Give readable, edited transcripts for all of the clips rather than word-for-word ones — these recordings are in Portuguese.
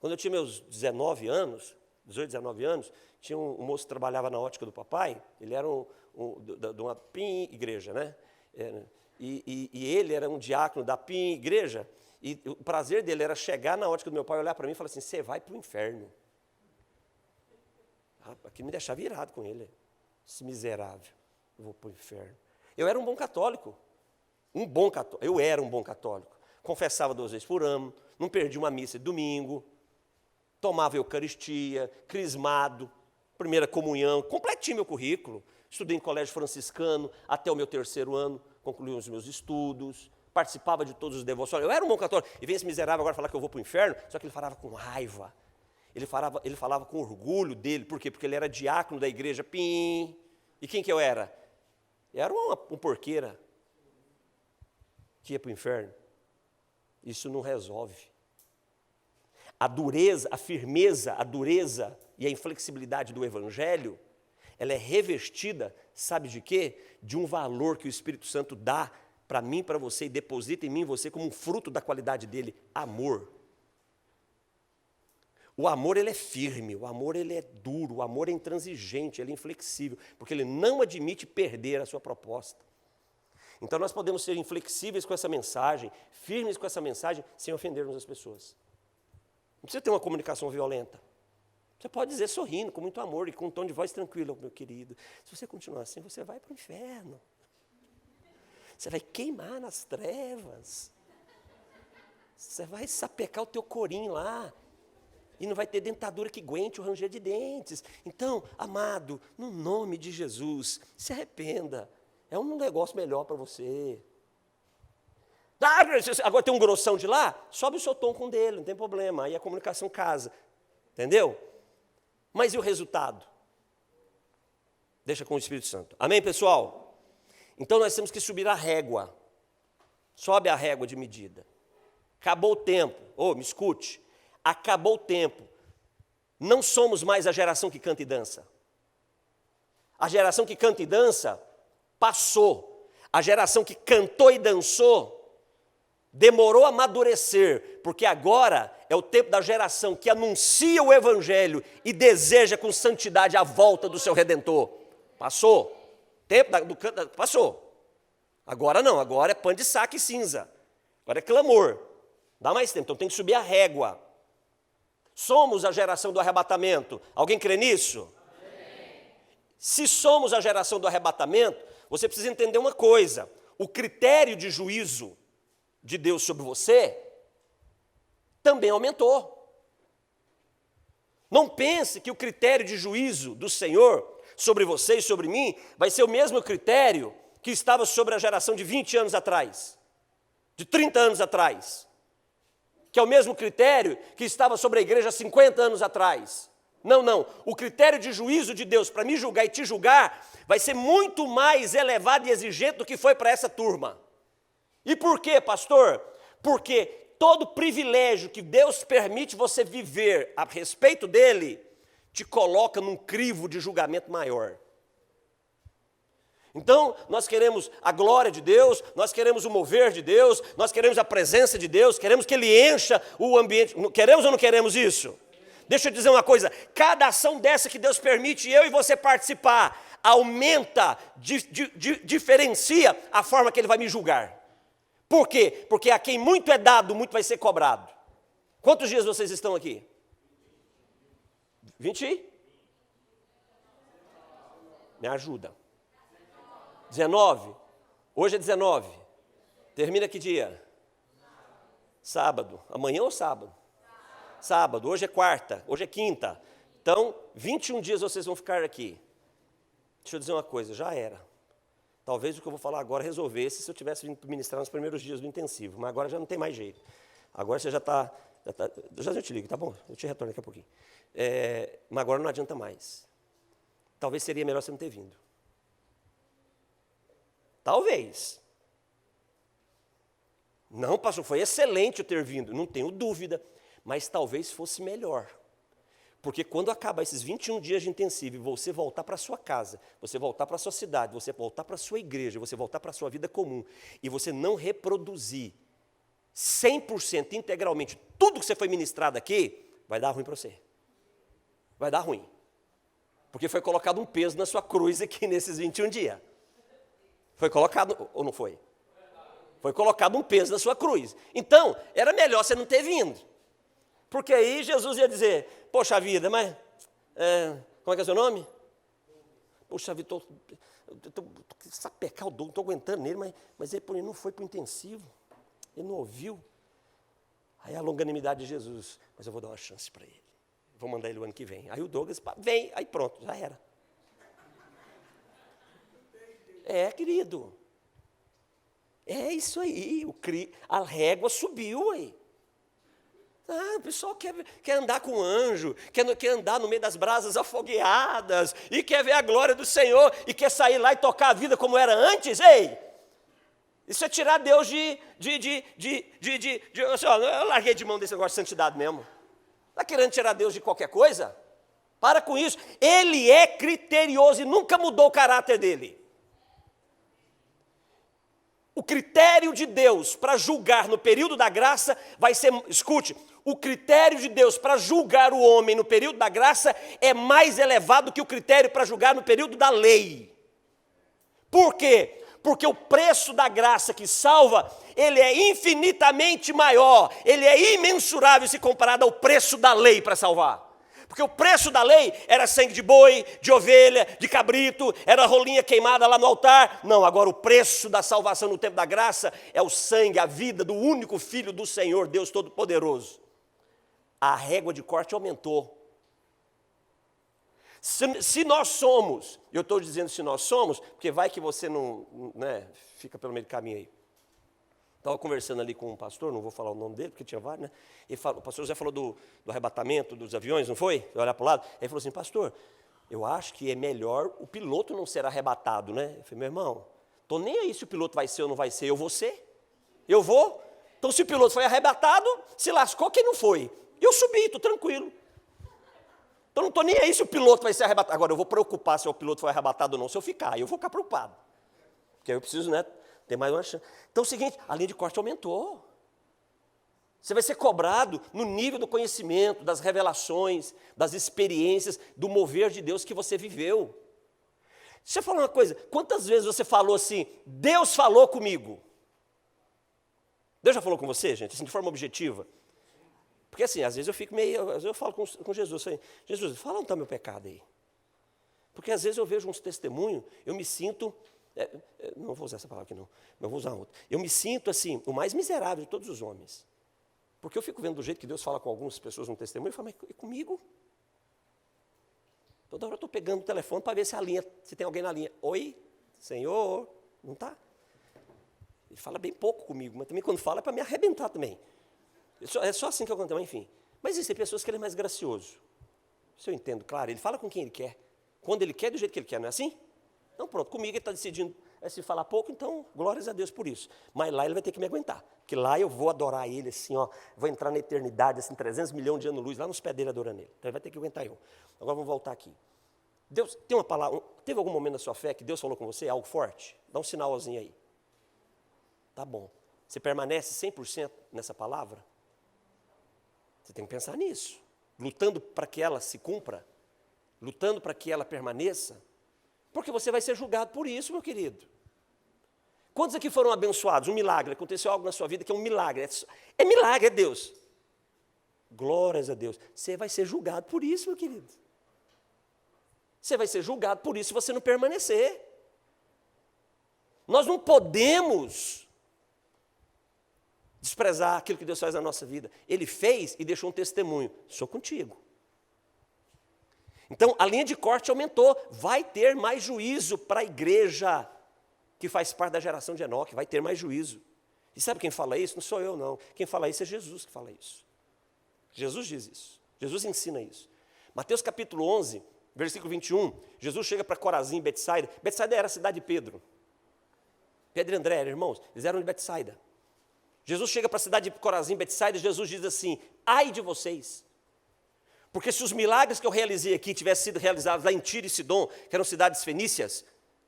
Quando eu tinha meus 19 anos, 18, 19 anos, tinha um moço que trabalhava na ótica do papai, ele era de uma PIM igreja, né? E ele era um diácono da PIM igreja, e o prazer dele era chegar na ótica do meu pai, olhar para mim e falar assim, você vai para o inferno. Aquilo me deixava irado com ele, esse miserável, eu vou para o inferno. Eu era um bom católico, eu era um bom católico, confessava 2 vezes por ano, não perdia uma missa de domingo, tomava eucaristia, crismado, primeira comunhão, completinho meu currículo, estudei em colégio franciscano até o meu 3º ano, concluí os meus estudos, participava de todos os devocionários, eu era um bom católico, e vem esse miserável agora falar que eu vou para o inferno, só que ele falava com raiva, ele falava com orgulho dele, por quê? Porque ele era diácono da igreja, PIM, e quem que eu era? Eu era um porqueira, que ia para o inferno. Isso não resolve. A dureza, a firmeza, a dureza e a inflexibilidade do Evangelho, ela é revestida, sabe de quê? De um valor que o Espírito Santo dá para mim, para você, e deposita em mim e você como um fruto da qualidade dele, amor. O amor, ele é firme, o amor, ele é duro, o amor é intransigente, ele é inflexível, porque ele não admite perder a sua proposta. Então, nós podemos ser inflexíveis com essa mensagem, firmes com essa mensagem, sem ofendermos as pessoas. Não precisa ter uma comunicação violenta. Você pode dizer sorrindo, com muito amor e com um tom de voz tranquilo, meu querido. Se você continuar assim, você vai para o inferno. Você vai queimar nas trevas. Você vai sapecar o teu corim lá. E não vai ter dentadura que aguente o ranger de dentes. Então, amado, no nome de Jesus, se arrependa. É um negócio melhor para você. Agora tem um grossão de lá, sobe o seu tom com dele, não tem problema. Aí a comunicação casa. Entendeu? Mas e o resultado? Deixa com o Espírito Santo. Amém, pessoal? Então nós temos que subir a régua. Sobe a régua de medida. Acabou o tempo. Me escute. Acabou o tempo. Não somos mais a geração que canta e dança. A geração que canta e dança passou. A geração que cantou e dançou demorou a amadurecer, porque agora é o tempo da geração que anuncia o Evangelho e deseja com santidade a volta do seu Redentor. Passou. Tempo do canto passou. Agora não, agora é pano de saco e cinza. Agora é clamor. Dá mais tempo, então tem que subir a régua. Somos a geração do arrebatamento. Alguém crê nisso? Amém. Se somos a geração do arrebatamento, você precisa entender uma coisa. O critério de juízo de Deus sobre você também aumentou. Não pense que o critério de juízo do Senhor sobre você e sobre mim vai ser o mesmo critério que estava sobre a geração de 20 anos atrás, de 30 anos atrás. Que é o mesmo critério que estava sobre a igreja há 50 anos atrás. Não, não. O critério de juízo de Deus para me julgar e te julgar vai ser muito mais elevado e exigente do que foi para essa turma. E por quê, pastor? Porque todo privilégio que Deus permite você viver a respeito dele, te coloca num crivo de julgamento maior. Então, nós queremos a glória de Deus, nós queremos o mover de Deus, nós queremos a presença de Deus, queremos que Ele encha o ambiente. Queremos ou não queremos isso? Deixa eu dizer uma coisa, cada ação dessa que Deus permite eu e você participar, aumenta, diferencia a forma que Ele vai me julgar. Por quê? Porque a quem muito é dado, muito vai ser cobrado. Quantos dias vocês estão aqui? 20? Me ajuda. 19? Hoje é 19. Termina que dia? Sábado. Amanhã ou sábado? Sábado. Hoje é quarta. Hoje é quinta. Então, 21 dias vocês vão ficar aqui. Deixa eu dizer uma coisa, já era. Talvez o que eu vou falar agora resolvesse se eu tivesse vindo ministrar nos primeiros dias do intensivo. Mas agora já não tem mais jeito. Agora você já está... Já te ligo, tá bom? Eu te retorno daqui a pouquinho. Mas agora não adianta mais. Talvez seria melhor você não ter vindo. Talvez. Não, pastor, foi excelente eu ter vindo, não tenho dúvida, mas talvez fosse melhor. Porque quando acabar esses 21 dias de intensivo e você voltar para a sua casa, você voltar para a sua cidade, você voltar para a sua igreja, você voltar para a sua vida comum, e você não reproduzir 100% integralmente tudo que você foi ministrado aqui, vai dar ruim para você. Vai dar ruim. Porque foi colocado um peso na sua cruz aqui nesses 21 dias. Foi colocado, ou não foi? Foi colocado um peso na sua cruz. Então, era melhor você não ter vindo. Porque aí Jesus ia dizer, poxa vida, mas, como é que é o seu nome? Poxa vida, estou sapecar o Douglas, não estou aguentando nele, mas ele não foi para o intensivo. Ele não ouviu. Aí a longanimidade de Jesus, mas eu vou dar uma chance para ele. Vou mandar ele o ano que vem. Aí o Douglas, vem, aí pronto, já era. Querido. É isso aí, a régua subiu aí. O pessoal quer andar com anjo, quer andar no meio das brasas afogueadas, e quer ver a glória do Senhor, e quer sair lá e tocar a vida como era antes. Ei, isso é tirar Deus assim, ó, eu larguei de mão desse negócio de santidade mesmo. Está querendo tirar Deus de qualquer coisa? Para com isso. Ele é criterioso e nunca mudou o caráter dele. O critério de Deus para julgar no período da graça vai ser, escute, o critério de Deus para julgar o homem no período da graça é mais elevado que o critério para julgar no período da lei. Por quê? Porque o preço da graça que salva, ele é infinitamente maior, ele é imensurável se comparado ao preço da lei para salvar. Porque o preço da lei era sangue de boi, de ovelha, de cabrito, era rolinha queimada lá no altar. Não, agora o preço da salvação no tempo da graça é o sangue, a vida do único Filho do Senhor, Deus Todo-Poderoso. A régua de corte aumentou. Se nós somos, eu estou dizendo se nós somos, porque vai que você não, fica pelo meio do caminho aí. Estava conversando ali com um pastor, não vou falar o nome dele, porque tinha vários, né? O pastor José falou do arrebatamento dos aviões, não foi? Olhar para o lado. Ele falou assim, pastor, eu acho que é melhor o piloto não ser arrebatado, né? Eu falei, meu irmão, estou nem aí se o piloto vai ser ou não vai ser, eu vou ser. Eu vou. Então se o piloto foi arrebatado, se lascou quem não foi. Eu subi, estou tranquilo. Então não estou nem aí se o piloto vai ser arrebatado. Agora eu vou preocupar se o piloto foi arrebatado ou não, se eu ficar. Eu vou ficar preocupado. Porque aí eu preciso, ter mais uma chance. Então é o seguinte, a linha de corte aumentou. Você vai ser cobrado no nível do conhecimento, das revelações, das experiências, do mover de Deus que você viveu. Deixa eu falar uma coisa, quantas vezes você falou assim, Deus falou comigo? Deus já falou com você, gente, assim, de forma objetiva? Porque assim, às vezes eu fico meio, às vezes eu falo com Jesus, assim, Jesus, fala onde está meu pecado aí. Porque às vezes eu vejo uns testemunhos, eu me sinto, não vou usar essa palavra aqui não, mas vou usar outra. Eu me sinto assim, o mais miserável de todos os homens. Porque eu fico vendo do jeito que Deus fala com algumas pessoas no testemunho, eu falo, mas e comigo? Toda hora eu estou pegando o telefone para ver se tem alguém na linha. Oi, Senhor, não está? Ele fala bem pouco comigo, mas também quando fala é para me arrebentar também. É só assim que eu conto, enfim. Mas existem pessoas que ele é mais gracioso. Isso eu entendo, claro, ele fala com quem ele quer. Quando ele quer, do jeito que ele quer, não é assim? Então pronto, comigo ele está decidindo se falar pouco, então glórias a Deus por isso. Mas lá ele vai ter que me aguentar. Porque lá eu vou adorar ele assim, ó, vou entrar na eternidade, assim, 300 milhões de anos-luz, lá nos pés dele adorando ele. Então ele vai ter que aguentar eu. Agora vamos voltar aqui. Deus, tem uma palavra, teve algum momento na sua fé que Deus falou com você, algo forte? Dá um sinalzinho aí. Tá bom. Você permanece 100% nessa palavra? Você tem que pensar nisso. Lutando para que ela se cumpra. Lutando para que ela permaneça. Porque você vai ser julgado por isso, meu querido. Quantos aqui foram abençoados? Um milagre, aconteceu algo na sua vida que é um milagre. É milagre, é Deus. Glórias a Deus. Você vai ser julgado por isso, meu querido. Você vai ser julgado por isso se você não permanecer. Nós não podemos desprezar aquilo que Deus faz na nossa vida. Ele fez e deixou um testemunho. Sou contigo. Então, a linha de corte aumentou. Vai ter mais juízo para a igreja que faz parte da geração de Enoque. Vai ter mais juízo. E sabe quem fala isso? Não sou eu, não. Quem fala isso é Jesus que fala isso. Jesus diz isso. Jesus ensina isso. Mateus capítulo 11, versículo 21. Jesus chega para Corazim, Betsaida. Betsaida era a cidade de Pedro. Pedro e André, irmãos, eles eram de Betsaida. Jesus chega para a cidade de Corazim, Betsaida, e Jesus diz assim, ai de vocês. Porque se os milagres que eu realizei aqui tivessem sido realizados lá em Tiro e Sidom, que eram cidades fenícias,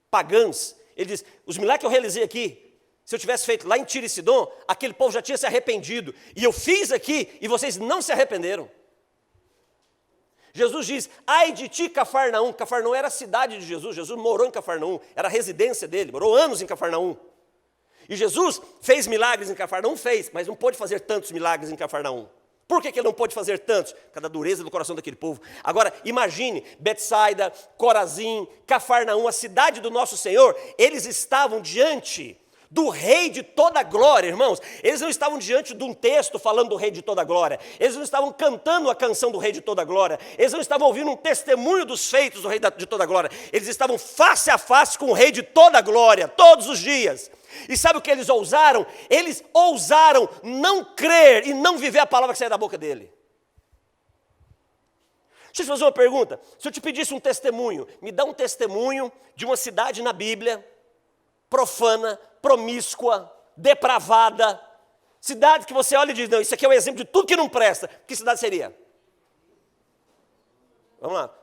pagãs, ele diz, os milagres que eu realizei aqui, se eu tivesse feito lá em Tiro e Sidom, aquele povo já tinha se arrependido. E eu fiz aqui e vocês não se arrependeram. Jesus diz, ai de ti, Cafarnaum. Cafarnaum era a cidade de Jesus. Jesus morou em Cafarnaum, era a residência dele, morou anos em Cafarnaum. E Jesus fez milagres em Cafarnaum? Fez, mas não pôde fazer tantos milagres em Cafarnaum. Por que ele não pôde fazer tantos? Por causa da dureza do coração daquele povo. Agora, imagine, Betsaida, Corazim, Cafarnaum, a cidade do nosso Senhor, eles estavam diante do rei de toda a glória, irmãos. Eles não estavam diante de um texto falando do rei de toda a glória. Eles não estavam cantando a canção do rei de toda a glória. Eles não estavam ouvindo um testemunho dos feitos do rei de toda a glória. Eles estavam face a face com o rei de toda a glória, todos os dias. E sabe o que eles ousaram? Eles ousaram não crer e não viver a palavra que saía da boca dele. Deixa eu te fazer uma pergunta. Se eu te pedisse um testemunho, me dá um testemunho de uma cidade na Bíblia, profana, promíscua, depravada, cidade que você olha e diz, não, isso aqui é um exemplo de tudo que não presta. Que cidade seria? Vamos lá.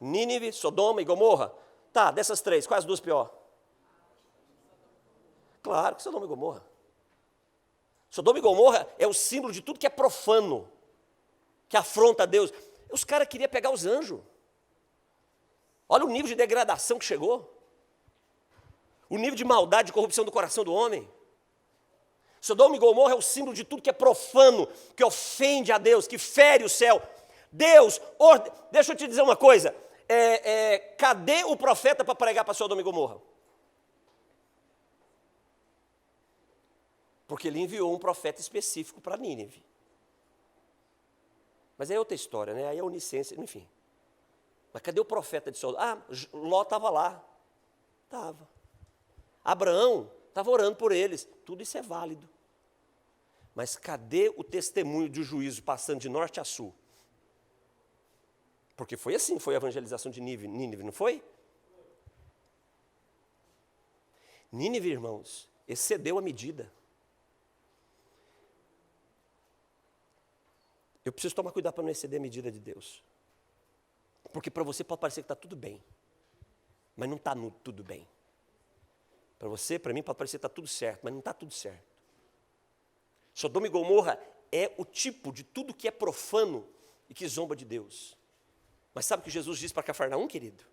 Nínive, Sodoma e Gomorra. Tá, dessas três, quais as duas pior? Claro que Sodoma e Gomorra. Sodoma e Gomorra é o símbolo de tudo que é profano, que afronta a Deus. Os caras queriam pegar os anjos. Olha o nível de degradação que chegou. O nível de maldade e corrupção do coração do homem. Sodoma e Gomorra é o símbolo de tudo que é profano, que ofende a Deus, que fere o céu. Deus, deixa eu te dizer uma coisa. Cadê o profeta para pregar para Sodoma e Gomorra? Porque ele enviou um profeta específico para Nínive. Mas aí é outra história, né? Aí é onisciência, enfim. Mas cadê o profeta de Sodoma? Ah, Ló estava lá. Estava. Abraão estava orando por eles. Tudo isso é válido. Mas cadê o testemunho de juízo passando de norte a sul? Porque foi assim, foi a evangelização de Nínive, não foi? Nínive, irmãos, excedeu a medida. Eu preciso tomar cuidado para não exceder a medida de Deus. Porque para você pode parecer que está tudo bem. Mas não está tudo bem. Para você, para mim, pode parecer que está tudo certo, mas não está tudo certo. Sodoma e Gomorra é o tipo de tudo que é profano e que zomba de Deus. Mas sabe o que Jesus disse para Cafarnaum, querido?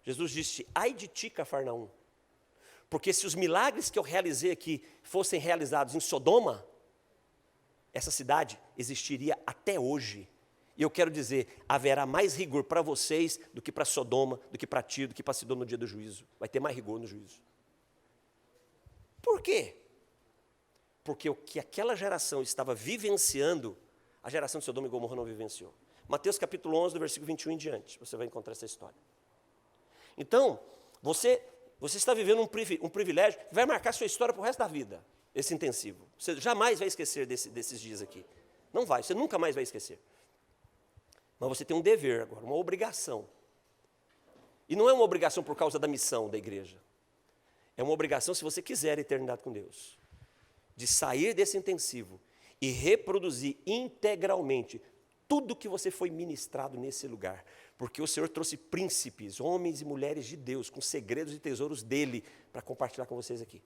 Jesus disse, ai de ti, Cafarnaum. Porque se os milagres que eu realizei aqui fossem realizados em Sodoma, essa cidade existiria até hoje. E eu quero dizer, haverá mais rigor para vocês do que para Sodoma, do que para Tiro, do que para Sidom no dia do juízo. Vai ter mais rigor no juízo. Por quê? Porque o que aquela geração estava vivenciando, a geração de Sodoma e Gomorra não vivenciou. Mateus capítulo 11, do versículo 21 em diante, você vai encontrar essa história. Então, você está vivendo um privilégio que vai marcar sua história para o resto da vida. Esse intensivo. Você jamais vai esquecer desses dias aqui. Não vai, você nunca mais vai esquecer. Mas você tem um dever agora, uma obrigação. E não é uma obrigação por causa da missão da igreja. É uma obrigação se você quiser a eternidade com Deus. De sair desse intensivo e reproduzir integralmente tudo que você foi ministrado nesse lugar. Porque o Senhor trouxe príncipes, homens e mulheres de Deus, com segredos e tesouros dele, para compartilhar com vocês aqui.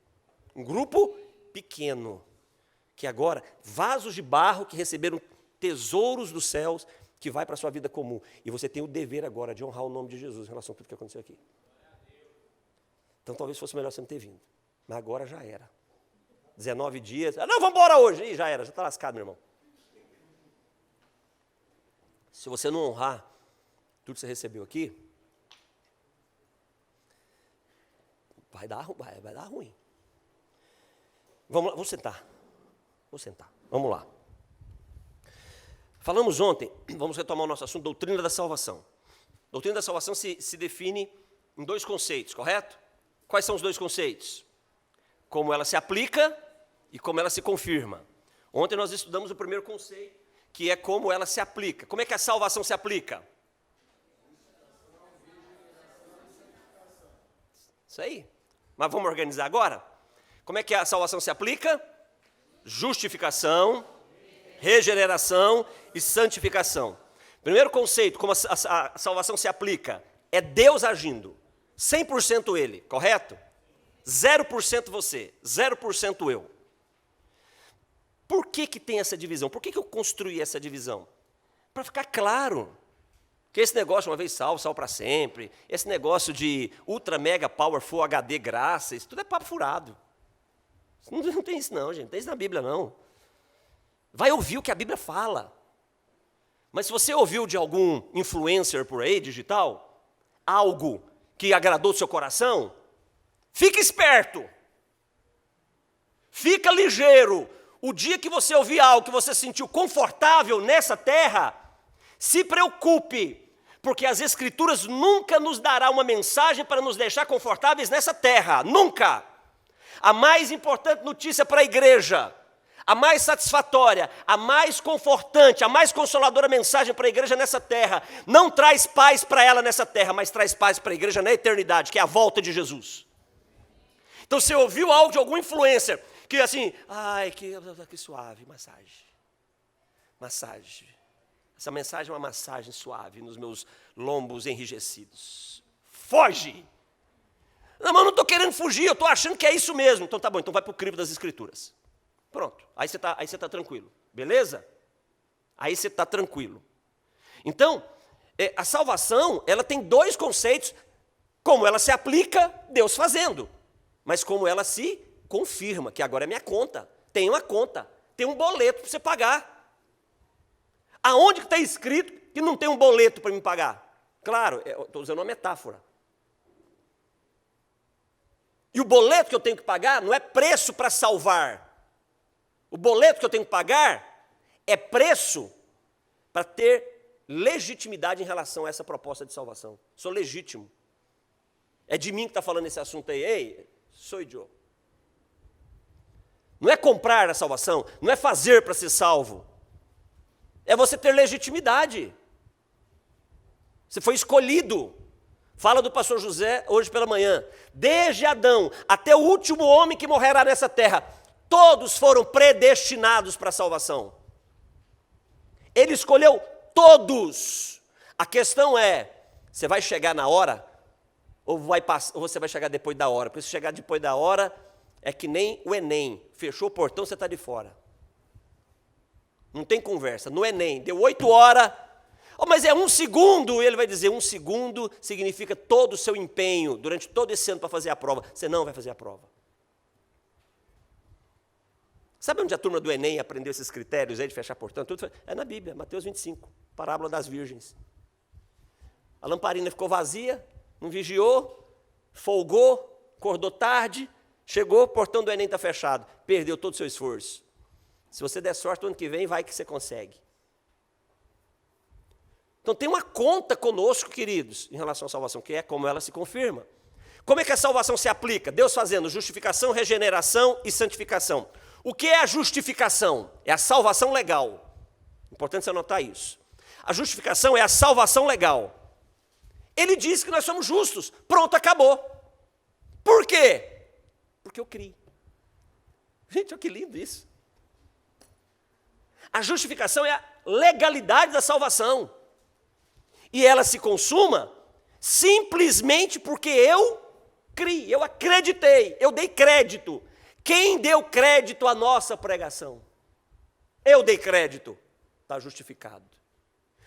Um grupo pequeno, que agora, vasos de barro que receberam tesouros dos céus, que vai para a sua vida comum. E você tem o dever agora de honrar o nome de Jesus em relação a tudo que aconteceu aqui. Então talvez fosse melhor você não ter vindo. Mas agora já era. 19 dias. Não, vamos embora hoje. Ih, já era, já está lascado, meu irmão. Se você não honrar tudo que você recebeu aqui, vai dar ruim. Vamos lá, vou sentar. Vamos lá. Falamos ontem, vamos retomar o nosso assunto, doutrina da salvação. Doutrina da salvação se define em dois conceitos, correto? Quais são os dois conceitos? Como ela se aplica e como ela se confirma. Ontem nós estudamos o primeiro conceito, que é como ela se aplica. Como é que a salvação se aplica? Isso aí. Mas vamos organizar agora? Como é que a salvação se aplica? Justificação, regeneração e santificação. Primeiro conceito, como a salvação se aplica, é Deus agindo. 100% Ele, correto? 0% você, 0% eu. Por que tem essa divisão? Por que eu construí essa divisão? Para ficar claro que esse negócio, uma vez salvo, salvo para sempre, esse negócio de ultra mega powerful HD graça, isso tudo é papo furado. Não tem isso não, gente, não tem isso na Bíblia não. Vai ouvir o que a Bíblia fala. Mas se você ouviu de algum influencer por aí, digital, algo que agradou o seu coração, fica esperto. Fica ligeiro. O dia que você ouvir algo que você sentiu confortável nessa terra, se preocupe, porque as Escrituras nunca nos dará uma mensagem para nos deixar confortáveis nessa terra, nunca. A mais importante notícia para a igreja, a mais satisfatória, a mais confortante, a mais consoladora mensagem para a igreja nessa terra, não traz paz para ela nessa terra, mas traz paz para a igreja na eternidade, que é a volta de Jesus. Então você ouviu algo de algum influencer, que assim, ai, que suave, massagem. Essa mensagem é uma massagem suave nos meus lombos enrijecidos. Foge! Não, mas eu não estou querendo fugir, eu estou achando que é isso mesmo. Então tá bom, então vai para o crivo das Escrituras. Pronto, aí você tá tranquilo, beleza? Aí você está tranquilo. Então, a salvação, ela tem dois conceitos, como ela se aplica, Deus fazendo, mas como ela se confirma, que agora é minha conta, tem uma conta, tem um boleto para você pagar. Aonde que está escrito que não tem um boleto para me pagar? Claro, estou usando uma metáfora. E o boleto que eu tenho que pagar não é preço para salvar. O boleto que eu tenho que pagar é preço para ter legitimidade em relação a essa proposta de salvação. Sou legítimo. É de mim que está falando esse assunto aí. Ei, sou eu. Não é comprar a salvação, não é fazer para ser salvo. É você ter legitimidade. Você foi escolhido. Fala do pastor José hoje pela manhã. Desde Adão até o último homem que morrerá nessa terra, todos foram predestinados para a salvação. Ele escolheu todos. A questão é, você vai chegar na hora ou você vai chegar depois da hora? Porque se chegar depois da hora, é que nem o Enem. Fechou o portão, você está de fora. Não tem conversa. No Enem, deu 8 horas. Oh, mas é 1 segundo. E ele vai dizer, 1 segundo significa todo o seu empenho durante todo esse ano para fazer a prova. Você não vai fazer a prova. Sabe onde a turma do Enem aprendeu esses critérios aí de fechar portão? Tudo é na Bíblia, Mateus 25, parábola das virgens. A lamparina ficou vazia, não vigiou, folgou, acordou tarde, chegou, o portão do Enem está fechado, perdeu todo o seu esforço. Se você der sorte, no ano que vem, vai que você consegue. Então tem uma conta conosco, queridos, em relação à salvação, que é como ela se confirma. Como é que a salvação se aplica? Deus fazendo justificação, regeneração e santificação. O que é a justificação? É a salvação legal. Importante você anotar isso. A justificação é a salvação legal. Ele diz que nós somos justos. Pronto, acabou. Por quê? Porque eu criei. Gente, olha que lindo isso. A justificação é a legalidade da salvação. E ela se consuma simplesmente porque eu criei, eu acreditei, eu dei crédito. Quem deu crédito à nossa pregação? Eu dei crédito, está justificado.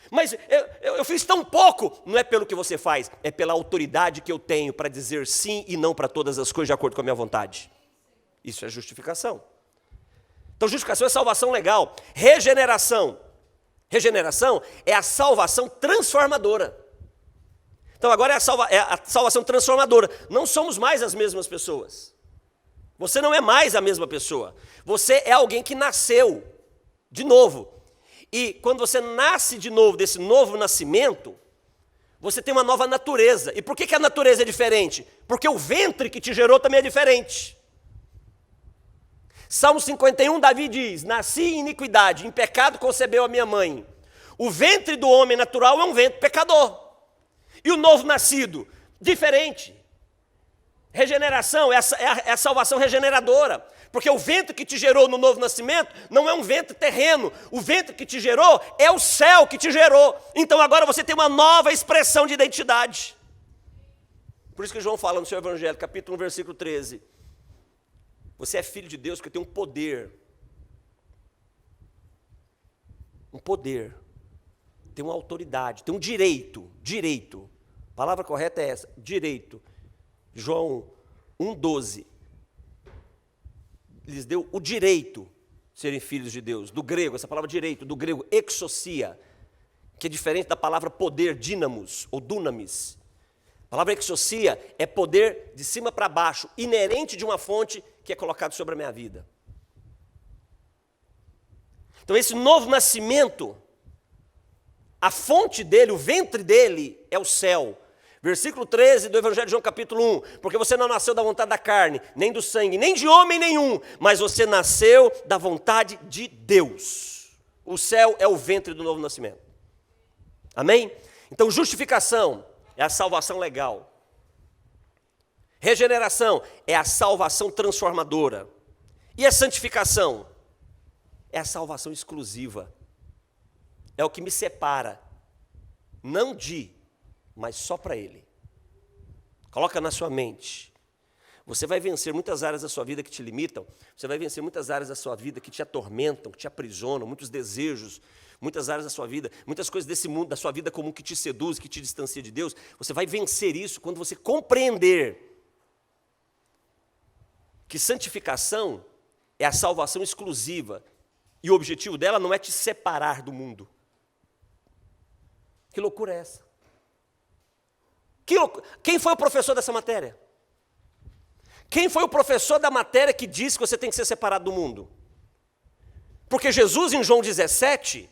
Mas eu fiz tão pouco, não é pelo que você faz, é pela autoridade que eu tenho para dizer sim e não para todas as coisas de acordo com a minha vontade. Isso é justificação. Então justificação é salvação legal. Regeneração. Regeneração é a salvação transformadora. Então agora é a salvação transformadora. Não somos mais as mesmas pessoas. Você não é mais a mesma pessoa. Você é alguém que nasceu de novo. E quando você nasce de novo, desse novo nascimento, você tem uma nova natureza. E por que a natureza é diferente? Porque o ventre que te gerou também é diferente. Salmo 51, Davi diz, nasci em iniquidade, em pecado concebeu a minha mãe. O ventre do homem natural é um ventre pecador. E o novo nascido, diferente. Regeneração é a salvação regeneradora. Porque o ventre que te gerou no novo nascimento não é um ventre terreno. O ventre que te gerou é o céu que te gerou. Então agora você tem uma nova expressão de identidade. Por isso que João fala no seu Evangelho, capítulo 1, versículo 13. Você é filho de Deus porque tem um poder. Um poder. tem uma autoridade, tem um direito. A palavra correta é essa, direito. João 1,12. Lhes deu o direito de serem filhos de Deus. Do grego, essa palavra direito, do grego exousia, que é diferente da palavra poder, dínamos ou dunamis. A palavra exousia é poder de cima para baixo, inerente de uma fonte que é colocado sobre a minha vida. Então esse novo nascimento, a fonte dele, o ventre dele é o céu. Versículo 13 do Evangelho de João capítulo 1, porque você não nasceu da vontade da carne, nem do sangue, nem de homem nenhum, mas você nasceu da vontade de Deus. O céu é o ventre do novo nascimento. Amém? Então justificação é a salvação legal. Regeneração é a salvação transformadora. E a santificação é a salvação exclusiva. É o que me separa, não de, mas só para Ele. Coloca na sua mente. Você vai vencer muitas áreas da sua vida que te limitam. Você vai vencer muitas áreas da sua vida que te atormentam, que te aprisionam, muitos desejos, muitas áreas da sua vida, muitas coisas desse mundo, da sua vida comum que te seduz, que te distancia de Deus. Você vai vencer isso quando você compreender que santificação é a salvação exclusiva. E o objetivo dela não é te separar do mundo. Que loucura é essa? Quem foi o professor dessa matéria? Quem foi o professor da matéria que disse que você tem que ser separado do mundo? Porque Jesus, em João 17,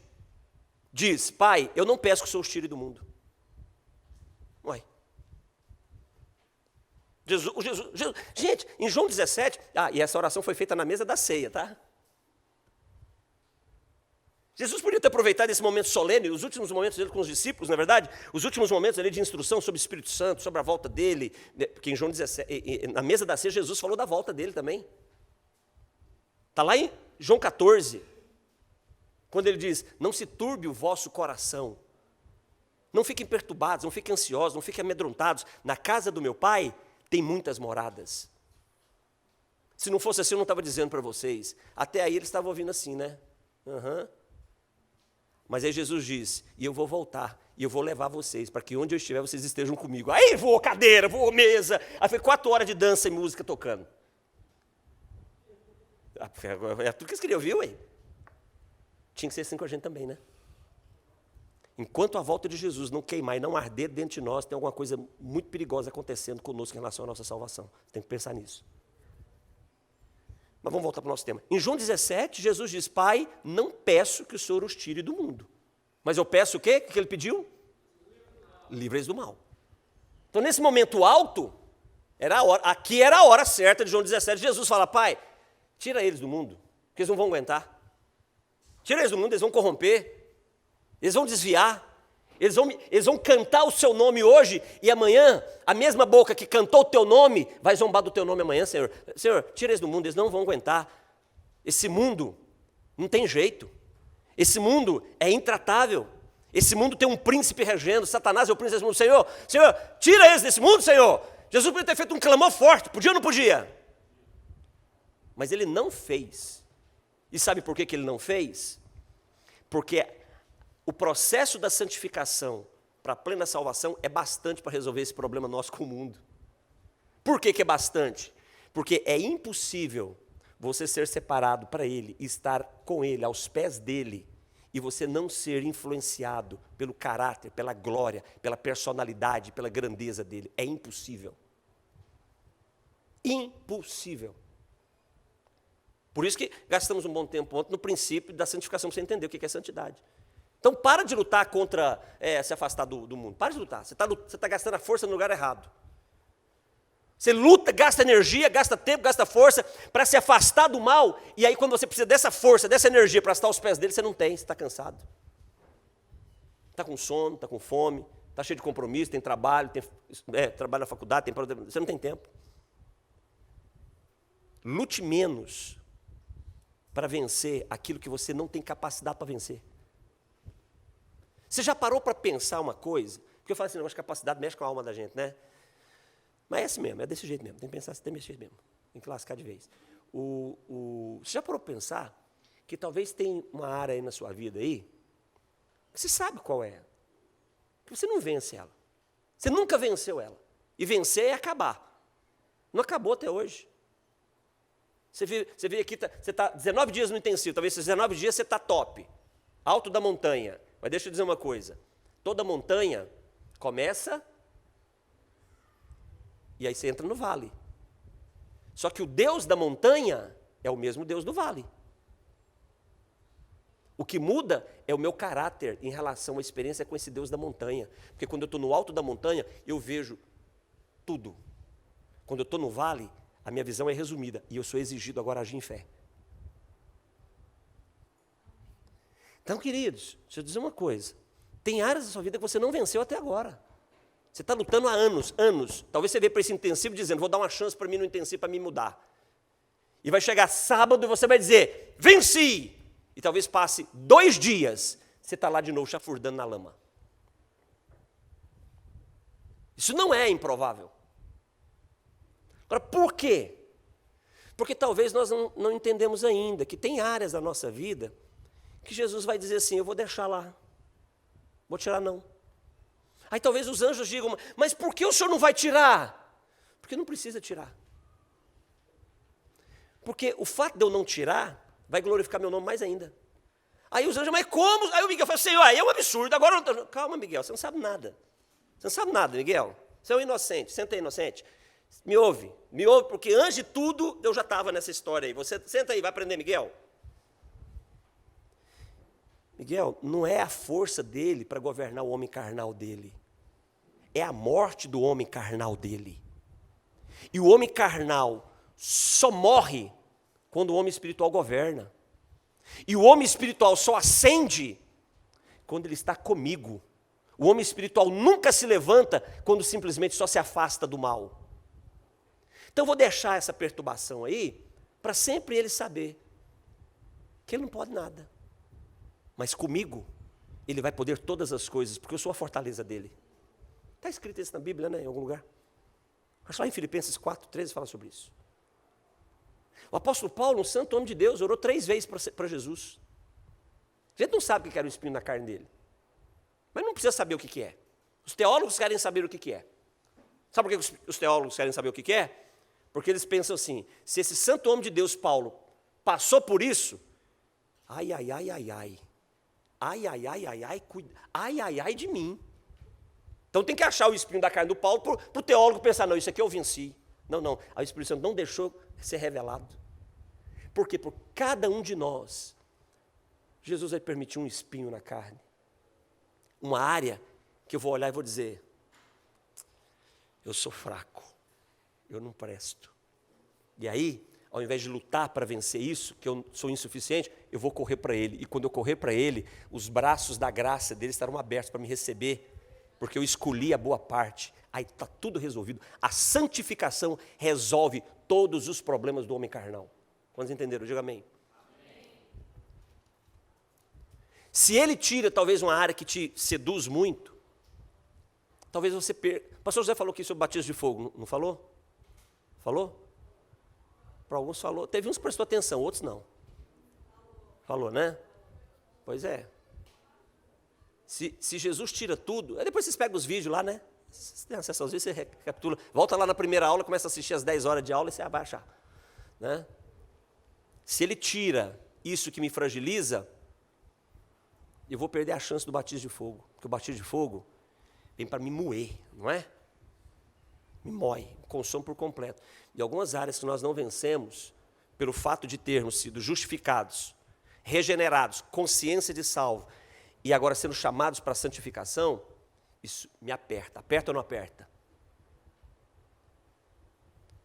diz: Pai, eu não peço que o Senhor os tire do mundo. Uai. Gente, em João 17, e essa oração foi feita na mesa da ceia, tá? Jesus podia ter aproveitado esse momento solene, os últimos momentos dele com os discípulos, na verdade, os últimos momentos ali de instrução sobre o Espírito Santo, sobre a volta dele, porque em João 17, na mesa da ceia, Jesus falou da volta dele também. Está lá em João 14, quando ele diz: não se turbe o vosso coração, não fiquem perturbados, não fiquem ansiosos, não fiquem amedrontados, na casa do meu Pai tem muitas moradas. Se não fosse assim, eu não estava dizendo para vocês. Até aí eles estavam ouvindo assim, né? Mas aí Jesus diz: e eu vou voltar, e eu vou levar vocês, para que onde eu estiver, vocês estejam comigo. Aí voou cadeira, voou mesa, aí foi 4 horas de dança e música tocando. É tudo que eles queriam ouvir, ué. Tinha que ser assim com a gente também, né? Enquanto a volta de Jesus não queimar e não arder dentro de nós, tem alguma coisa muito perigosa acontecendo conosco em relação à nossa salvação. Você tem que pensar nisso. Mas vamos voltar para o nosso tema. Em João 17, Jesus diz: Pai, não peço que o Senhor os tire do mundo. Mas eu peço o quê? O que ele pediu? Livre-os do mal. Então, nesse momento alto, aqui era a hora certa de João 17. Jesus fala: Pai, tira eles do mundo, porque eles não vão aguentar. Tira eles do mundo, eles vão corromper. Eles vão desviar. Eles vão cantar o seu nome hoje e amanhã, a mesma boca que cantou o teu nome, vai zombar do teu nome amanhã, Senhor. Senhor, tira eles do mundo, eles não vão aguentar. Esse mundo não tem jeito. Esse mundo é intratável. Esse mundo tem um príncipe regendo, Satanás é o príncipe desse mundo. Senhor, tira eles desse mundo, Senhor. Jesus podia ter feito um clamor forte, podia ou não podia? Mas ele não fez. E sabe por que ele não fez? Porque o processo da santificação para a plena salvação é bastante para resolver esse problema nosso com o mundo. Por que é bastante? Porque é impossível você ser separado para Ele, estar com Ele, aos pés dEle, e você não ser influenciado pelo caráter, pela glória, pela personalidade, pela grandeza dEle. É impossível. Impossível. Por isso que gastamos um bom tempo ontem no princípio da santificação, para você entender o que é santidade. Então, para de lutar contra se afastar do mundo. Para de lutar. Você está gastando a força no lugar errado. Você luta, gasta energia, gasta tempo, gasta força para se afastar do mal. E aí, quando você precisa dessa força, dessa energia para estar aos pés dele, você não tem, você está cansado. Está com sono, está com fome, está cheio de compromisso, tem trabalho, trabalho na faculdade, você não tem tempo. Lute menos para vencer aquilo que você não tem capacidade para vencer. Você já parou para pensar uma coisa? Porque eu falo assim, não, mas capacidade mexe com a alma da gente, né? Mas é assim mesmo, é desse jeito mesmo. Tem que pensar, tem que mexer mesmo. Tem que lascar de vez. Você já parou para pensar que talvez tem uma área aí na sua vida aí Você sabe qual é. Você não vence ela. Você nunca venceu ela. E vencer é acabar. Não acabou até hoje. Você vê aqui, você está 19 dias no intensivo, talvez esses 19 dias você está top, alto da montanha. Mas deixa eu dizer uma coisa, toda montanha começa e aí você entra no vale. Só que o Deus da montanha é o mesmo Deus do vale. O que muda é o meu caráter em relação à experiência com esse Deus da montanha. Porque quando eu estou no alto da montanha, eu vejo tudo. Quando eu estou no vale, a minha visão é resumida e eu sou exigido agora a agir em fé. Então, queridos, deixa eu dizer uma coisa. Tem áreas da sua vida que você não venceu até agora. Você está lutando há anos. Talvez você veja para esse intensivo dizendo, vou dar uma chance para mim no intensivo, para me mudar. E vai chegar sábado e você vai dizer, venci! E talvez passe 2 dias, você está lá de novo chafurdando na lama. Isso não é improvável. Agora, por quê? Porque talvez nós não entendemos ainda que tem áreas da nossa vida que Jesus vai dizer assim, eu vou deixar lá, vou tirar não. Aí talvez os anjos digam, mas por que o senhor não vai tirar? Porque não precisa tirar. Porque o fato de eu não tirar vai glorificar meu nome mais ainda. Aí os anjos, mas como? Aí o Miguel fala, Senhor, aí é um absurdo, agora eu não tô... Calma, Miguel, você não sabe nada. Você não sabe nada, Miguel. Você é um inocente, senta aí, inocente. Me ouve, porque antes de tudo eu já estava nessa história aí. Você senta aí, vai aprender, Miguel. Miguel, não é a força dele para governar o homem carnal dele. É a morte do homem carnal dele. E o homem carnal só morre quando o homem espiritual governa. E o homem espiritual só ascende quando ele está comigo. O homem espiritual nunca se levanta quando simplesmente só se afasta do mal. Então eu vou deixar essa perturbação aí, para sempre ele saber que ele não pode nada. Mas comigo, ele vai poder todas as coisas, porque eu sou a fortaleza dele. Está escrito isso na Bíblia, né, em algum lugar? Acho que lá em Filipenses 4:13 fala sobre isso. O apóstolo Paulo, um santo homem de Deus, orou 3 vezes para Jesus. A gente não sabe o que era o espinho na carne dele. Mas não precisa saber o que é. Os teólogos querem saber o que é. Sabe por que os teólogos querem saber o que é? Porque eles pensam assim, se esse santo homem de Deus, Paulo, passou por isso, ai de mim. Então tem que achar o espinho da carne do Paulo para o teólogo pensar, não, isso aqui eu venci. Não, o Espírito Santo não deixou ser revelado. Por quê? Por cada um de nós, Jesus vai permitir um espinho na carne. Uma área que eu vou olhar e vou dizer, eu sou fraco, eu não presto. E aí, ao invés de lutar para vencer isso, que eu sou insuficiente, eu vou correr para Ele. E quando eu correr para Ele, os braços da graça dele estarão abertos para me receber, porque eu escolhi a boa parte. Aí está tudo resolvido. A santificação resolve todos os problemas do homem carnal. Quantos entenderam? Diga amém. Se Ele tira talvez uma área que te seduz muito, talvez você perca. O pastor José falou aqui sobre batismo de fogo, não falou? Falou? Para alguns falou. Teve uns que prestou atenção, outros não. Falou, né? Pois é. Se Jesus tira tudo, aí depois vocês pegam os vídeos lá, né? Você tem acesso aos vídeos, você recapitula. Volta lá na primeira aula, começa a assistir as 10 horas de aula e você vai achar. Né? Se Ele tira isso que me fragiliza, eu vou perder a chance do batismo de fogo. Porque o batismo de fogo vem para me moer, não é? Me moe, me consome por completo. E algumas áreas que nós não vencemos, pelo fato de termos sido justificados, regenerados, consciência de salvo, e agora sendo chamados para a santificação, isso me aperta. Aperta ou não aperta?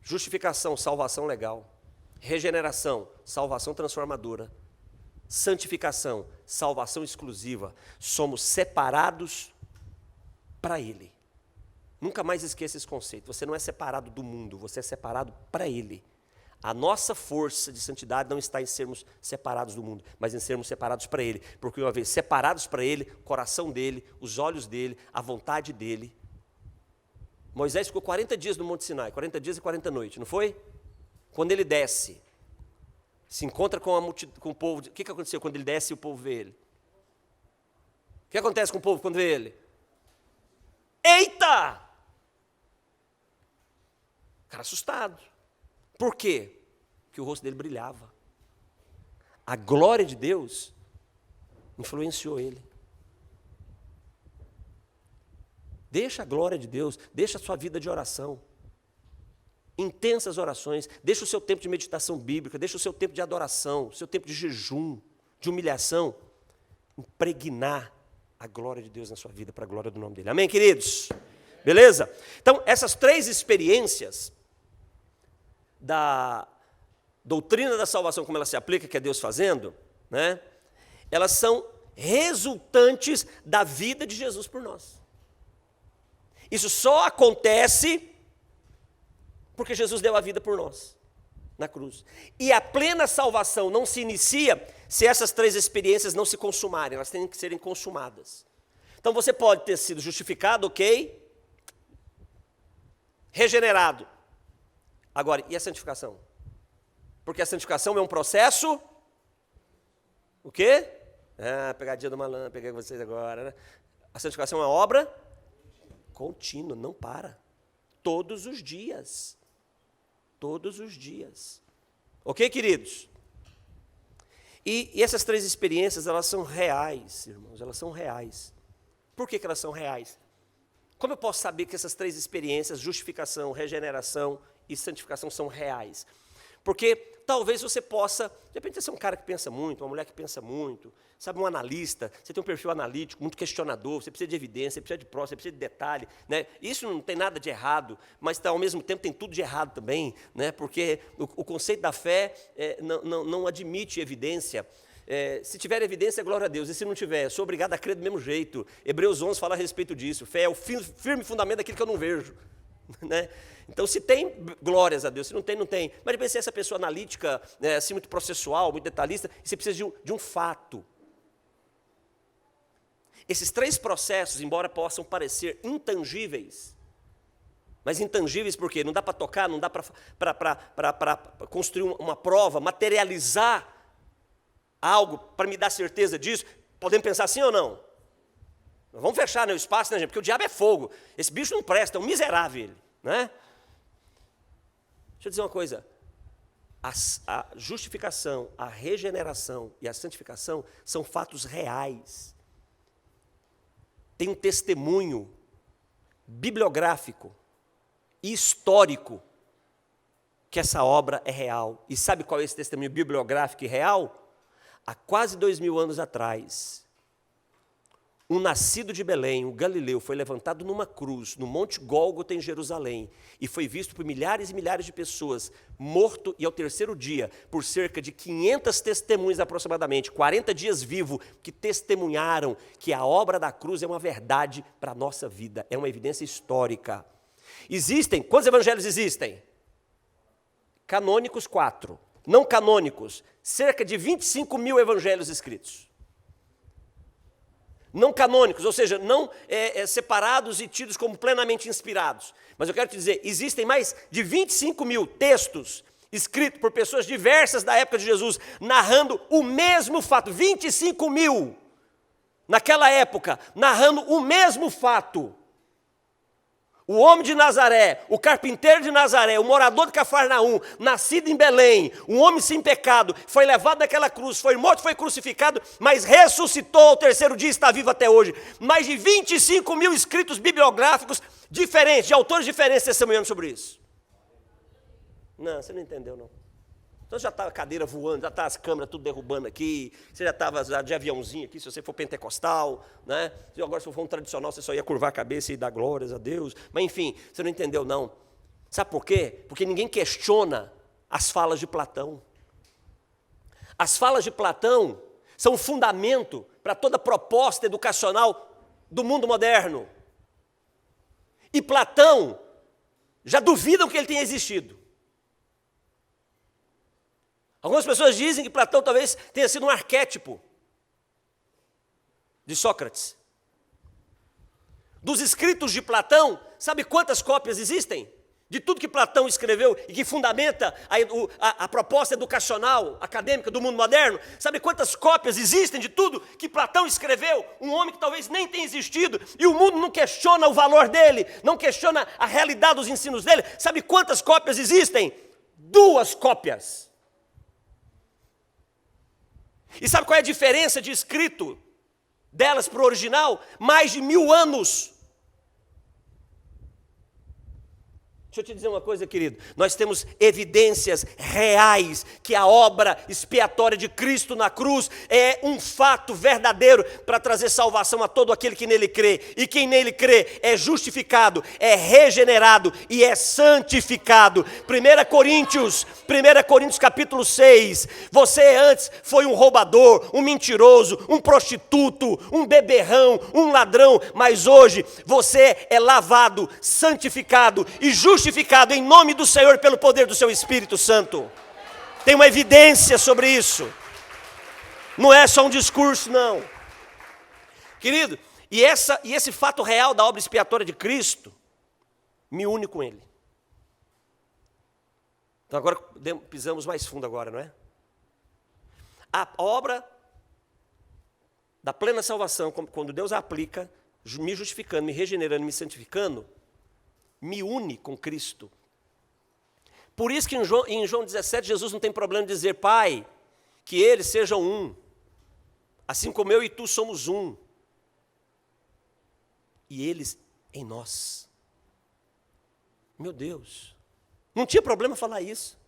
Justificação, salvação legal. Regeneração, salvação transformadora. Santificação, salvação exclusiva. Somos separados para Ele. Nunca mais esqueça esse conceito. Você não é separado do mundo, você é separado para Ele. A nossa força de santidade não está em sermos separados do mundo, mas em sermos separados para Ele. Porque uma vez separados para Ele, o coração dEle, os olhos dEle, a vontade dEle. Moisés ficou 40 dias no Monte Sinai, 40 dias e 40 noites, não foi? Quando ele desce, se encontra com o povo, o que aconteceu quando ele desce e o povo vê ele? que acontece com o povo quando vê ele? Eita! O cara assustado. Por quê? Porque o rosto dele brilhava. A glória de Deus influenciou ele. Deixa a glória de Deus, deixa a sua vida de oração. Intensas orações, deixa o seu tempo de meditação bíblica, deixa o seu tempo de adoração, o seu tempo de jejum, de humilhação, impregnar a glória de Deus na sua vida, para a glória do nome dele. Amém, queridos? Beleza? Então, essas 3 experiências da doutrina da salvação, como ela se aplica, que é Deus fazendo, né? Elas são resultantes da vida de Jesus por nós. Isso só acontece porque Jesus deu a vida por nós, na cruz. E a plena salvação não se inicia se essas 3 experiências não se consumarem, elas têm que serem consumadas. Então você pode ter sido justificado, ok? Regenerado. Agora, e a santificação? Porque a santificação é um processo, o quê? Pegadinha do malandro, peguei vocês agora, né? A santificação é uma obra contínua, não para. Todos os dias. Todos os dias. Ok, queridos? E essas 3 experiências, elas são reais, irmãos, elas são reais. Por que elas são reais? Como eu posso saber que essas 3 experiências, justificação, regeneração e santificação, são reais? Porque talvez você possa, de repente você é um cara que pensa muito, uma mulher que pensa muito, sabe, um analista, você tem um perfil analítico, muito questionador, você precisa de evidência, você precisa de prova, você precisa de detalhe, né? Isso não tem nada de errado, mas ao mesmo tempo tem tudo de errado também, né? Porque o conceito da fé não admite evidência. Se tiver evidência, glória a Deus, e se não tiver, sou obrigado a crer do mesmo jeito. Hebreus 11 fala a respeito disso, fé é o firme fundamento daquilo que eu não vejo, né? Então, se tem, glórias a Deus, se não tem, não tem. Mas de repente, se essa pessoa analítica, assim, muito processual, muito detalhista, você precisa de um fato. Esses 3 processos, embora possam parecer intangíveis, mas intangíveis por quê? Não dá para tocar, não dá para construir uma prova, materializar algo para me dar certeza disso. Podemos pensar assim ou não? Vamos fechar, né, o espaço, né, gente? Porque o diabo é fogo. Esse bicho não presta, é um miserável ele, né? Deixa eu dizer uma coisa. A justificação, a regeneração e a santificação são fatos reais. Tem um testemunho bibliográfico e histórico que essa obra é real. E sabe qual é esse testemunho bibliográfico e real? Há quase 2000 anos atrás, um nascido de Belém, um galileu, foi levantado numa cruz, no Monte Gólgota, em Jerusalém, e foi visto por milhares e milhares de pessoas, morto, e ao 3º dia, por cerca de 500 testemunhas aproximadamente, 40 dias vivo, que testemunharam que a obra da cruz é uma verdade para a nossa vida, é uma evidência histórica. Existem, quantos evangelhos existem? Canônicos, 4. Não canônicos, cerca de 25.000 evangelhos escritos. Não canônicos, ou seja, não separados e tidos como plenamente inspirados. Mas eu quero te dizer, existem mais de 25.000 textos escritos por pessoas diversas da época de Jesus, narrando o mesmo fato. 25.000 naquela época, narrando o mesmo fato. O homem de Nazaré, o carpinteiro de Nazaré, o morador de Cafarnaum, nascido em Belém, um homem sem pecado, foi levado naquela cruz, foi morto, foi crucificado, mas ressuscitou ao 3º dia e está vivo até hoje. Mais de 25.000 escritos bibliográficos diferentes, de autores diferentes testemunhando sobre isso. Não, você não entendeu, não. Então já está a cadeira voando, já está as câmeras tudo derrubando aqui, você já estava de aviãozinho aqui, se você for pentecostal, né? Agora se for um tradicional, você só ia curvar a cabeça e dar glórias a Deus. Mas enfim, você não entendeu não. Sabe por quê? Porque ninguém questiona as falas de Platão. As falas de Platão são um fundamento para toda proposta educacional do mundo moderno. E Platão já duvidam que ele tenha existido. Algumas pessoas dizem que Platão talvez tenha sido um arquétipo de Sócrates. Dos escritos de Platão, sabe quantas cópias existem? de tudo que Platão escreveu e que fundamenta a proposta educacional, acadêmica do mundo moderno? Sabe quantas cópias existem de tudo que Platão escreveu? Um homem que talvez nem tenha existido, e o mundo não questiona o valor dele, não questiona a realidade dos ensinos dele. Sabe quantas cópias existem? 2 cópias. E sabe qual é a diferença de escrito delas para o original? Mais de 1000 anos. Deixa eu te dizer uma coisa, querido. Nós temos evidências reais que a obra expiatória de Cristo na cruz é um fato verdadeiro para trazer salvação a todo aquele que nele crê. E quem nele crê é justificado, é regenerado e é santificado. 1 Coríntios capítulo 6. Você antes foi um roubador, um mentiroso, um prostituto, um beberrão, um ladrão, mas hoje você é lavado, santificado e justificado em nome do Senhor pelo poder do seu Espírito Santo. Tem uma evidência sobre isso. Não é só um discurso, não. Querido, e esse fato real da obra expiatória de Cristo me une com Ele. Então agora pisamos mais fundo agora, não é? A obra da plena salvação, quando Deus a aplica, me justificando, me regenerando, me santificando, me une com Cristo. Por isso que em João 17, Jesus não tem problema de dizer: Pai, que eles sejam um, assim como eu e tu somos um, e eles em nós. Meu Deus, não tinha problema falar isso.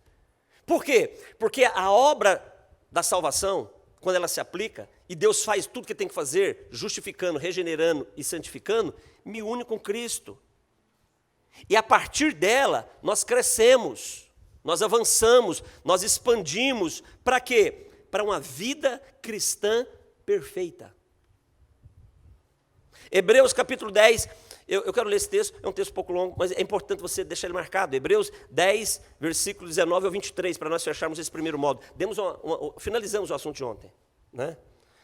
Por quê? Porque a obra da salvação, quando ela se aplica, e Deus faz tudo o que tem que fazer, justificando, regenerando e santificando, me une com Cristo. E a partir dela, nós crescemos, nós avançamos, nós expandimos. Para quê? Para uma vida cristã perfeita. Hebreus capítulo 10, eu quero ler esse texto, é um texto um pouco longo, mas é importante você deixar ele marcado. Hebreus 10, versículo 19 ao 23, para nós fecharmos esse primeiro módulo. Finalizamos o assunto de ontem, né?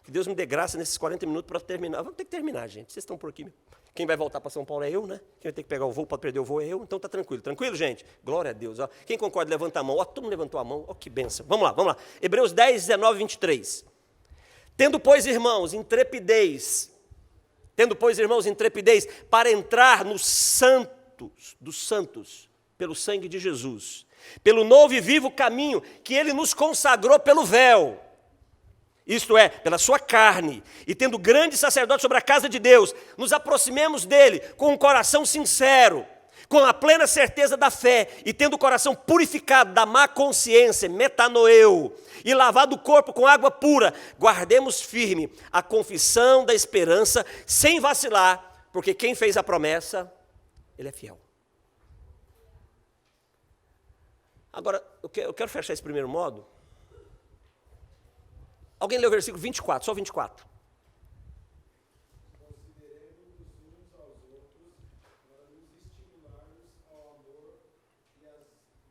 Que Deus me dê graça nesses 40 minutos para terminar. Vamos ter que terminar, gente. Vocês estão por aqui. Quem vai voltar para São Paulo é eu, né? Quem vai ter que pegar o voo, pode perder o voo é eu. Então está tranquilo. Tranquilo, gente? Glória a Deus. Ó. Quem concorda, levanta a mão. Ó, todo mundo levantou a mão. Ó, que bênção. Vamos lá. Hebreus 10, 19 e 23. Tendo, pois, irmãos, intrepidez, para entrar nos santos dos santos, pelo sangue de Jesus, pelo novo e vivo caminho que Ele nos consagrou pelo véu, isto é, pela sua carne, e tendo grande sacerdote sobre a casa de Deus, nos aproximemos dele com um coração sincero, com a plena certeza da fé, e tendo o coração purificado da má consciência, metanoeu, e lavado o corpo com água pura, guardemos firme a confissão da esperança, sem vacilar, porque quem fez a promessa, ele é fiel. Agora, eu quero fechar esse primeiro módulo. Alguém leu o versículo 24, só 24. Consideremos uns aos outros para nos estimularmos ao amor e às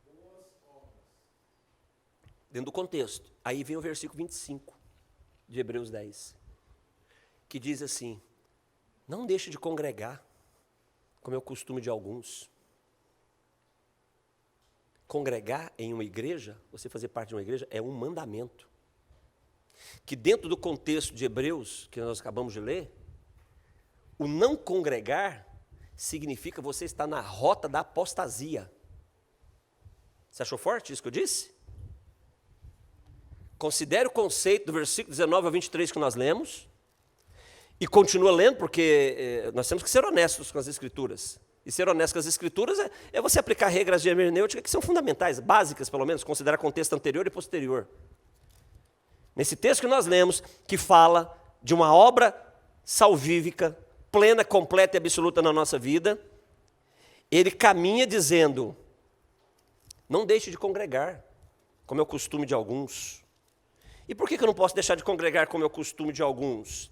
boas obras. Dentro do contexto. Aí vem o versículo 25 de Hebreus 10, que diz assim: não deixe de congregar, como é o costume de alguns. Congregar em uma igreja, você fazer parte de uma igreja, é um mandamento. Que dentro do contexto de Hebreus, que nós acabamos de ler, o não congregar significa você estar na rota da apostasia. Você achou forte isso que eu disse? Considere o conceito do versículo 19 a 23 que nós lemos, e continua lendo, porque nós temos que ser honestos com as Escrituras. E ser honesto com as Escrituras é você aplicar regras de hermenêutica que são fundamentais, básicas pelo menos, considerar contexto anterior e posterior. Nesse texto que nós lemos, que fala de uma obra salvífica, plena, completa e absoluta na nossa vida, ele caminha dizendo: não deixe de congregar, como é o costume de alguns. E por que eu não posso deixar de congregar como é o costume de alguns?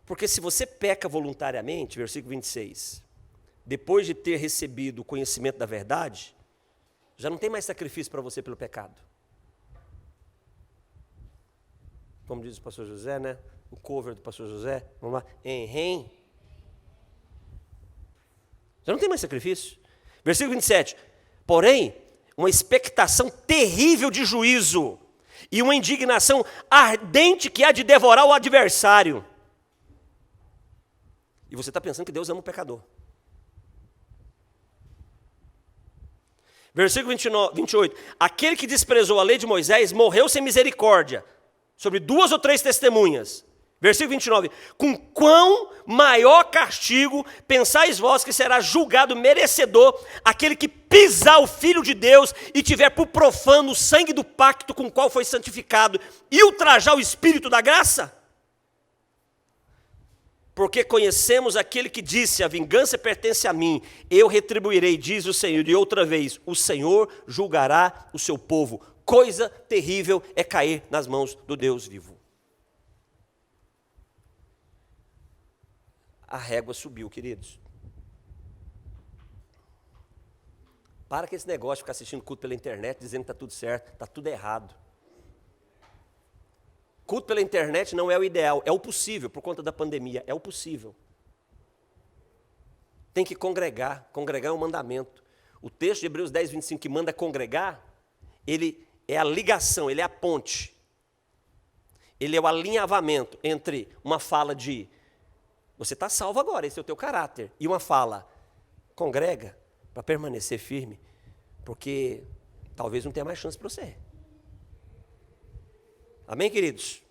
Porque se você peca voluntariamente, versículo 26, depois de ter recebido o conhecimento da verdade, já não tem mais sacrifício para você pelo pecado. Como diz o pastor José, né? O cover do pastor José, vamos lá, Você não tem mais sacrifício. Versículo 27. Porém, uma expectação terrível de juízo e uma indignação ardente que há de devorar o adversário. E você está pensando que Deus ama o pecador. Versículo 28. Aquele que desprezou a lei de Moisés morreu sem misericórdia, sobre 2 ou 3 testemunhas. Versículo 29. Com quão maior castigo pensais vós que será julgado merecedor aquele que pisar o Filho de Deus e tiver por profano o sangue do pacto com o qual foi santificado e ultrajar o Espírito da graça? Porque conhecemos aquele que disse, a vingança pertence a mim, eu retribuirei, diz o Senhor. E outra vez, o Senhor julgará o seu povo. Coisa terrível é cair nas mãos do Deus vivo. A régua subiu, queridos. Para com esse negócio de ficar assistindo culto pela internet, dizendo que está tudo certo, está tudo errado. Culto pela internet não é o ideal, é o possível, por conta da pandemia, é o possível. Tem que congregar é um mandamento. O texto de Hebreus 10, 25, que manda congregar, ele é a ligação, ele é a ponte. Ele é o alinhavamento entre uma fala de, você está salvo agora, esse é o teu caráter, e uma fala, congrega para permanecer firme, porque talvez não tenha mais chance para você. Amém, queridos?